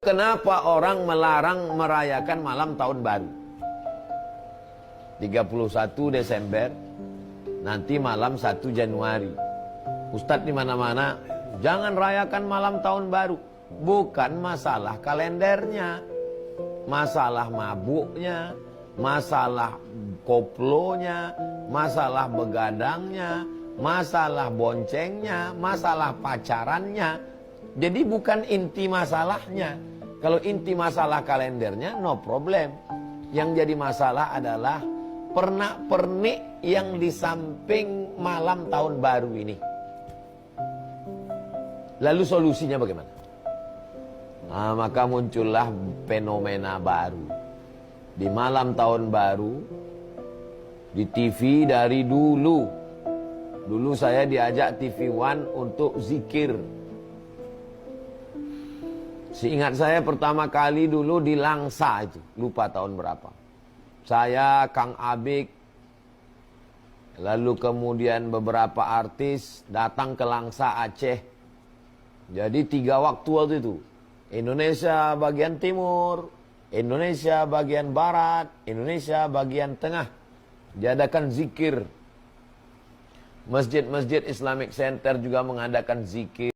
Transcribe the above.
Kenapa orang melarang merayakan malam tahun baru? 31 Desember, nanti malam 1 Januari. Ustadz di mana-mana, jangan rayakan malam tahun baru. Bukan masalah kalendernya, masalah mabuknya, masalah koplonya, masalah begadangnya, masalah boncengnya, masalah pacarannya. Jadi bukan inti masalahnya. Kalau inti masalah kalendernya, no problem. Yang jadi masalah adalah pernak-pernik yang di samping malam tahun baru ini. Lalu solusinya bagaimana? Nah, maka muncullah fenomena baru. Di malam tahun baru, di TV dari dulu. Dulu saya diajak TV One untuk zikir. Seingat saya pertama kali dulu di Langsa itu, lupa tahun berapa. Saya, Kang Abik, lalu kemudian beberapa artis datang ke Langsa Aceh. Jadi 3 waktu itu. Indonesia bagian timur, Indonesia bagian barat, Indonesia bagian tengah. Diadakan zikir. Masjid-masjid Islamic Center juga mengadakan zikir.